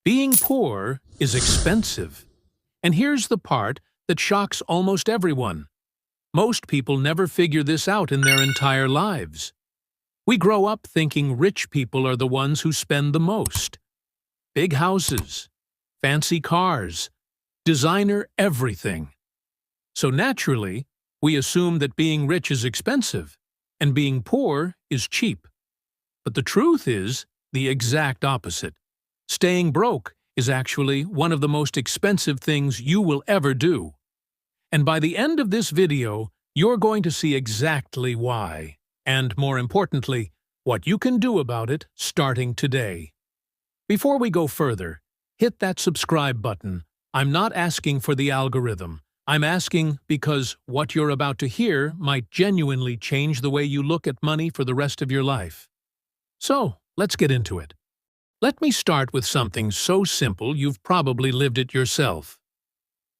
Being poor is expensive. And here's the part that shocks almost everyone. Most people never figure this out in their entire lives. We grow up thinking rich people are the ones who spend the most. Big houses, fancy cars, designer everything. So naturally, we assume that being rich is expensive and being poor is cheap. But the truth is the exact opposite. Staying broke is actually one of the most expensive things you will ever do. And by the end of this video, you're going to see exactly why, and more importantly, what you can do about it starting today. Before we go further, hit that subscribe button. I'm not asking for the algorithm. I'm asking because what you're about to hear might genuinely change the way you look at money for the rest of your life. So, let's get into it. Let me start with something so simple you've probably lived it yourself.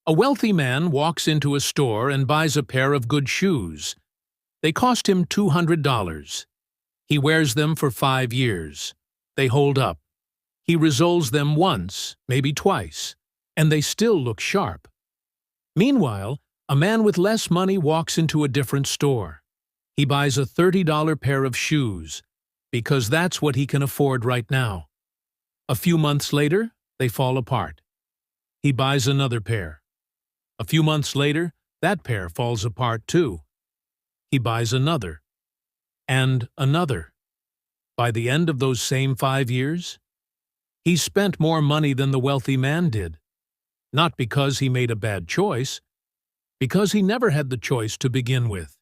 A wealthy man walks into a store and buys a pair of good shoes. They cost him $200. He wears them for 5 years. They hold up. He resoles them once, maybe twice, and they still look sharp. Meanwhile, a man with less money walks into a different store. He buys a $30 pair of shoes, because that's what he can afford right now. A few months later, they fall apart. He buys another pair. A few months later, that pair falls apart too. He buys another. And another. By the end of those same 5 years, he spent more money than the wealthy man did. Not because he made a bad choice, because he never had the choice to begin with.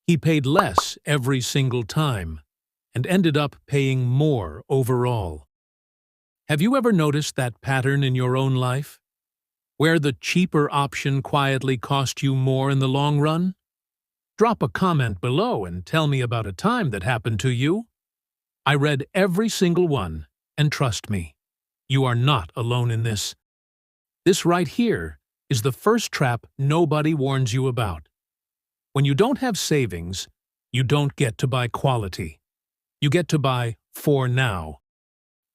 He paid less every single time, and ended up paying more overall. Have you ever noticed that pattern in your own life? Where the cheaper option quietly cost you more in the long run? Drop a comment below and tell me about a time that happened to you. I read every single one, and trust me, you are not alone in this. This right here is the first trap nobody warns you about. When you don't have savings, you don't get to buy quality. You get to buy for now.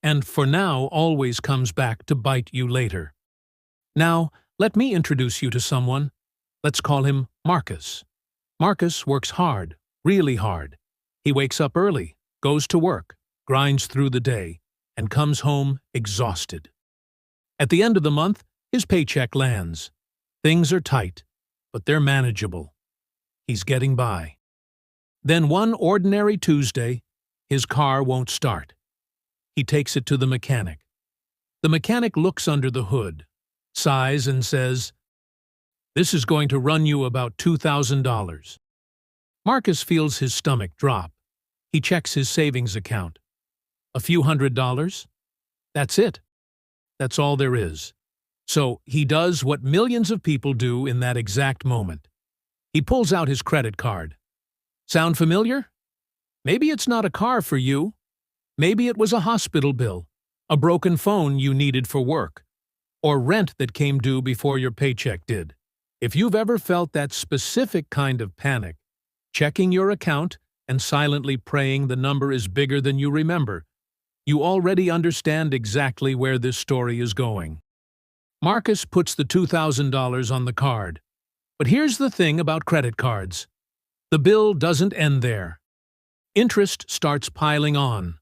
And for now always comes back to bite you later. Now, let me introduce you to someone. Let's call him Marcus. Marcus works hard, really hard. He wakes up early, goes to work, grinds through the day, and comes home exhausted. At the end of the month, his paycheck lands. Things are tight, but they're manageable. He's getting by. Then one ordinary Tuesday, his car won't start. He takes it to the mechanic. The mechanic looks under the hood, sighs and says, "This is going to run you about $2,000. Marcus feels his stomach drop. He checks his savings account. A few $100s? That's it. That's all there is. So he does what millions of people do in that exact moment. He pulls out his credit card. Sound familiar? Maybe it's not a car for you. Maybe it was a hospital bill, a broken phone you needed for work, or rent that came due before your paycheck did. If you've ever felt that specific kind of panic, checking your account and silently praying the number is bigger than you remember, you already understand exactly where this story is going. Marcus puts the $2,000 on the card. But here's the thing about credit cards. The bill doesn't end there. Interest starts piling on.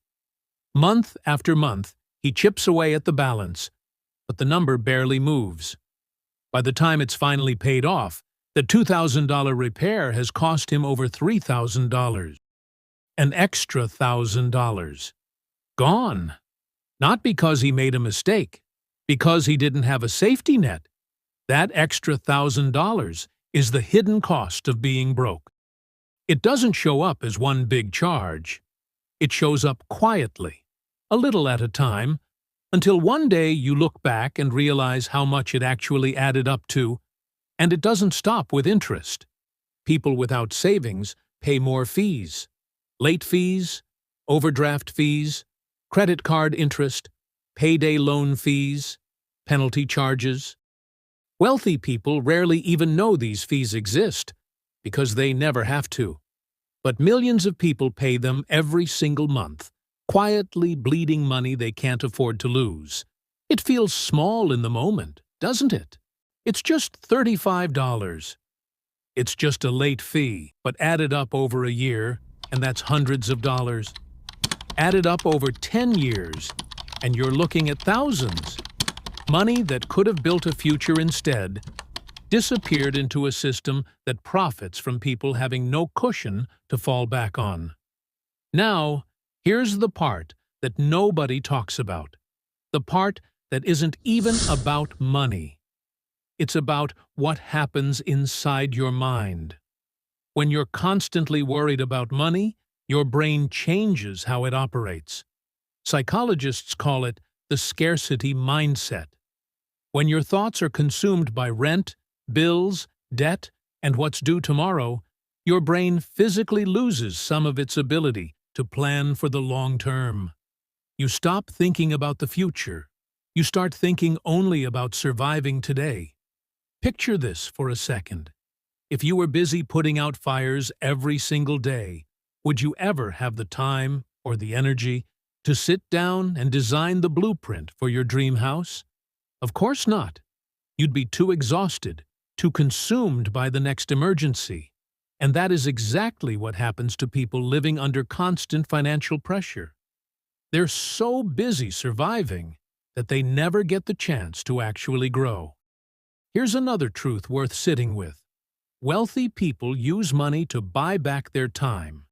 Month after month, he chips away at the balance, but the number barely moves. By the time it's finally paid off, the $2,000 repair has cost him over $3,000. An extra $1,000. Gone. Not because he made a mistake, because he didn't have a safety net. That extra $1,000 is the hidden cost of being broke. It doesn't show up as one big charge. It shows up quietly, a little at a time, until one day you look back and realize how much it actually added up to, and it doesn't stop with interest. People without savings pay more fees. Late fees, overdraft fees, credit card interest, payday loan fees, penalty charges. Wealthy people rarely even know these fees exist, because they never have to. But millions of people pay them every single month, quietly bleeding money they can't afford to lose. It feels small in the moment, doesn't it? It's just $35. It's just a late fee, but added up over a year, and that's hundreds of dollars. Added up over 10 years, and you're looking at thousands. Money that could have built a future instead disappeared into a system that profits from people having no cushion to fall back on. Now, here's the part that nobody talks about. The part that isn't even about money. It's about what happens inside your mind. When you're constantly worried about money, your brain changes how it operates. Psychologists call it the scarcity mindset. When your thoughts are consumed by rent, bills, debt, and what's due tomorrow, your brain physically loses some of its ability to plan for the long term. You stop thinking about the future. You start thinking only about surviving today. Picture this for a second. If you were busy putting out fires every single day, would you ever have the time or the energy to sit down and design the blueprint for your dream house? Of course not. You'd be too exhausted, too consumed by the next emergency. And that is exactly what happens to people living under constant financial pressure. They're so busy surviving that they never get the chance to actually grow. Here's another truth worth sitting with. Wealthy people use money to buy back their time.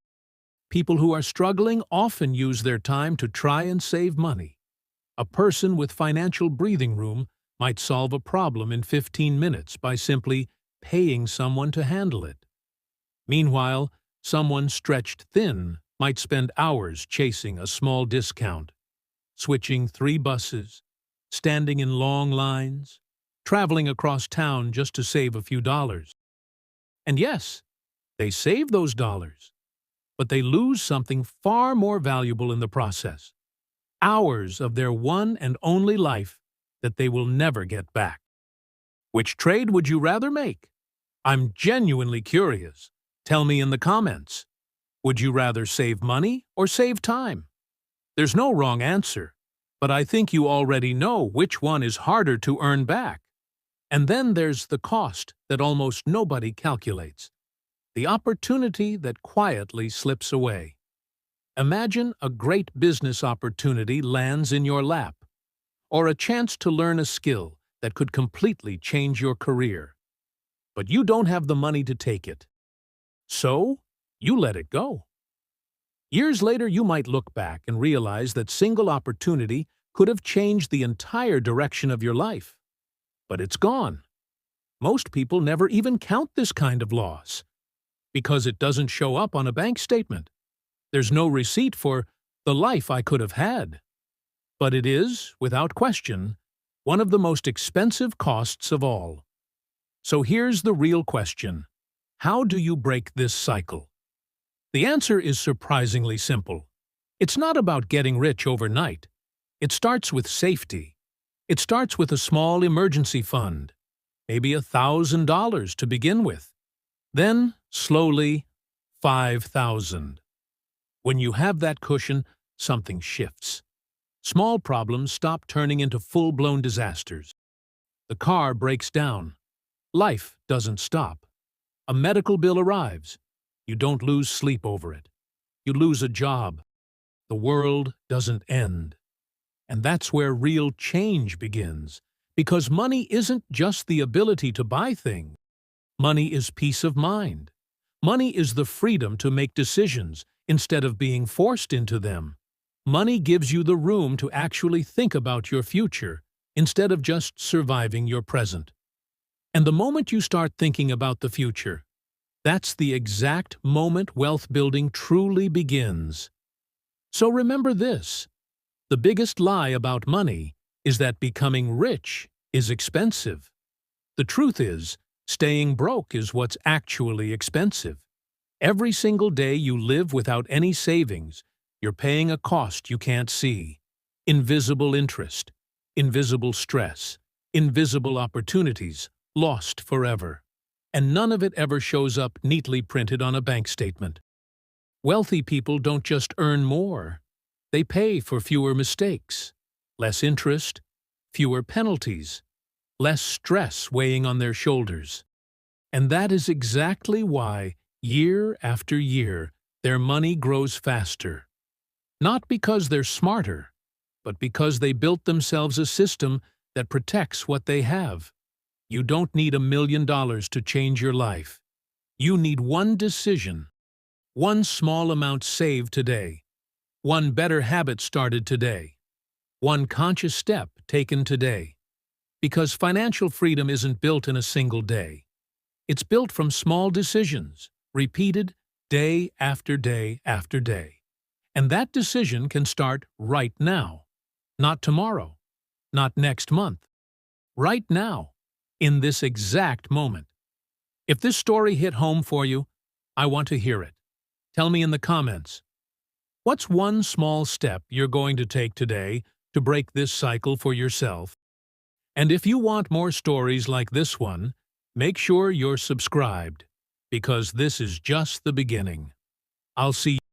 People who are struggling often use their time to try and save money. A person with financial breathing room might solve a problem in 15 minutes by simply paying someone to handle it. Meanwhile, someone stretched thin might spend hours chasing a small discount, switching 3 buses, standing in long lines, traveling across town just to save a few dollars. And yes, they save those dollars, but they lose something far more valuable in the process. Hours of their one and only life that they will never get back. Which trade would you rather make? I'm genuinely curious. Tell me in the comments. Would you rather save money or save time? There's no wrong answer, but I think you already know which one is harder to earn back. And then there's the cost that almost nobody calculates. The opportunity that quietly slips away. Imagine a great business opportunity lands in your lap, or a chance to learn a skill that could completely change your career. But you don't have the money to take it. So, you let it go. Years later, you might look back and realize that single opportunity could have changed the entire direction of your life. But it's gone. Most people never even count this kind of loss, because it doesn't show up on a bank statement. There's no receipt for the life I could have had. But it is, without question, one of the most expensive costs of all. So here's the real question. How do you break this cycle? The answer is surprisingly simple. It's not about getting rich overnight. It starts with safety. It starts with a small emergency fund, maybe $1,000 to begin with. Then, slowly, $5,000. When you have that cushion, something shifts. Small problems stop turning into full-blown disasters. The car breaks down. Life doesn't stop. A medical bill arrives. You don't lose sleep over it. You lose a job. The world doesn't end. And that's where real change begins, because money isn't just the ability to buy things. Money is peace of mind. Money is the freedom to make decisions instead of being forced into them. Money gives you the room to actually think about your future instead of just surviving your present. And the moment you start thinking about the future, that's the exact moment wealth building truly begins. So remember this. The biggest lie about money is that becoming rich is expensive. The truth is, staying broke is what's actually expensive. Every single day you live without any savings, you're paying a cost you can't see. Invisible interest, invisible stress, invisible opportunities, lost forever. And none of it ever shows up neatly printed on a bank statement. Wealthy people don't just earn more. They pay for fewer mistakes, less interest, fewer penalties, less stress weighing on their shoulders. And that is exactly why, year after year, their money grows faster. Not because they're smarter, but because they built themselves a system that protects what they have. You don't need $1 million to change your life. You need one decision, one small amount saved today, one better habit started today, one conscious step taken today. Because financial freedom isn't built in a single day. It's built from small decisions, repeated day after day after day. And that decision can start right now. Not tomorrow, not next month. Right now, in this exact moment. If this story hit home for you, I want to hear it. Tell me in the comments. What's one small step you're going to take today to break this cycle for yourself? And if you want more stories like this one, make sure you're subscribed, because this is just the beginning. I'll see you.